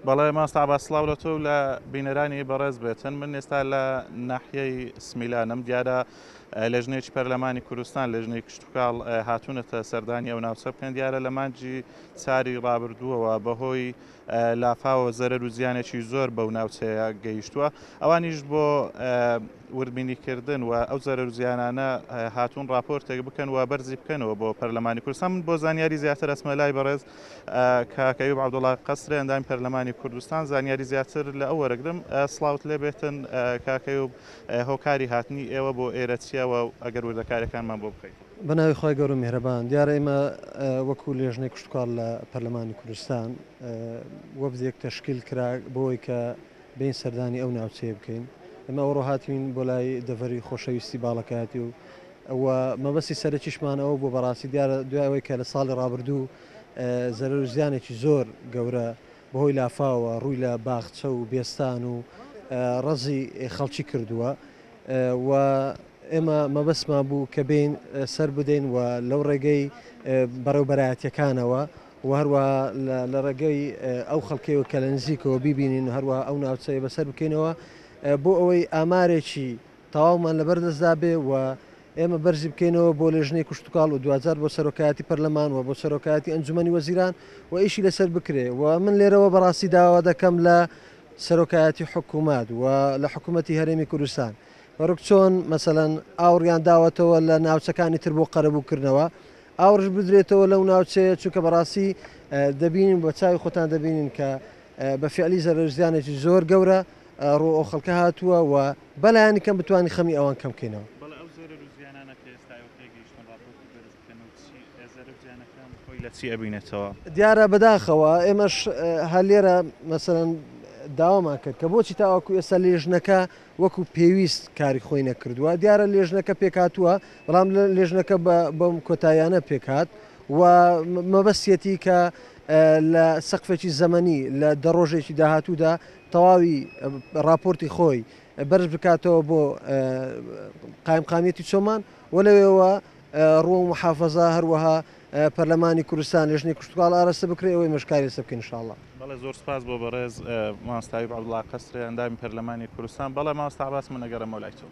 بەڵێ ماستا عەباس سڵاو لە تۆ لە بینەرانی بەڕێز بێتن. من ئێستا لە ناحیەی سمیلانم. دیارە لەژنێکی پەرلەمانی کوردستان لەژنەی کشتتوکاڵ هاتوونەتە سەردانی ئەو ناوچە بکەن. دیارە لە مانجی چاری ڕابردووەوە بەهۆی لافاوە زەرەر و زیانێکی زۆر بەو ناوچەیە گەیشتووە. ئەوانیش بۆ وردبینیکردن و ئەو زەرەر و زیانانە هاتوون راپۆرتێک بکەن و بەرزی بکەنەوە بۆ پەرلەمانی کوردستان. من بۆ زانیاری زیاتر ئەچمە لای بەڕێز کاک ئەیوب عەبدوڵڵا قەسرێ ئەندامی پەرلەمانی کوردستان زانیاری زیاتر لە ئەو وەرەگرم. سڵاوت لێ بێتن کاک ئەیوب، هۆکاری هاتنی ئێوە بۆ ئێرە چییەوە ئەگەر وردەکاریەکانمان بۆ بکەیت؟ بەناوی خۆی گەورە و میهرەبان. دیارە ئێمە وەکو لێژنەی کشتتوکاڵ لە پەرلەمانی کوردستان وەبزێک تەشکیل کرا بۆی کە بین سەردانی ئەو ناوچەیە بکەین. ئێمە ئەوڕۆ هاتوین بۆ لای دەڤەری خۆشەویستی باڵەکاتی و ئەوە مەبەستی سەرەکیشمان ئەوە بۆ بەڕاستی دیارە دوایەوەی کە لە ساڵی ڕابردوو زەرەر و زیانێکی زۆر گەورە بەهۆی لافاوە ڕووی لە باخچە و بێستان و ڕەزی خەڵکی کردووە و ئێمە مەبەستمان بوو کە بین سەر بدەین و لەو ڕێگەی بەڕێوبەرایەتیەکانەوە و هەروەها لە ڕێگەی ئەو خەڵکەوە کە لە نزیکەوە بیبینین و هەروەها ئەو ناوچەیە بەسەر بکەینەوە بۆ ئەوەی ئامارێکی تەواومان لەبەردەستدا بێ و ئێمە بەرزی بکەینەوە بۆ لێژنەی کشتتوکاڵ و دوجار بۆ سەرۆکایەتی پەرلەمان و بۆ سەرۆکایەتی ئەنجومەنی وەزیران و ئیشی لەسەر بکرێ. و من لێرەوە بەڕاستی داوا دەکەم لە سەرۆکایەتی حکوومەت و لە حکوومەتی هەرێمی کوردستان وەرەک چۆن مەسەلەن ئاوڕیان داوەتەوە لە ناوچەکانی تر بۆ قەرەبووکردنەوە ئاوڕش بدرێتەوە لەو ناوچەیە، چونکە بەڕاستی دەبینین بە چاوی خۆتان دەبینین کە بە فعلی زەرەر زیانێکی زۆر گەورە ڕۆ ئەو خەڵکە هاتووە و بەلایانی کەم بتوانانی خەمی ئەوان کەم بکەینەوە. دیارە بەداخەوە ئێمەش هەر لێرە مەسەلەن داوامان کرد کە بۆچی تاواکو ئێستا لێژنەکە وەکو پێویست کاری خۆی نەکردووە. دیارە لێژنەکە پێکاتووە، بەڵام لێژنەکە بەم کۆتاییانە پێکات و مەبەستێتی کە لە سەقفێکی زەمەنی لە دەڕۆژێکی داهاتوودا تەواوی راپۆرتی خۆی بەرز بکاتەوە بۆ قایمقامیەتی چۆمان و لەوێەوە ڕۆ و محافەزە هەروەها پەرلەمانی کوردستان لێژنەی کشتتوکاڵ ئاراستە بکرێ ئەوەی مەشکاری لەسەر بکەین ئینشاءڵڵا. بەڵێ زۆر سپاس بۆ بەڕێز مامۆستا ئەیوب عەبدوڵڵا قەسرێ ئەندامی پەرلەمانی کوردستان. بەڵێ مامۆستا عەباس من ئەگەڕێمەوە لای تۆ.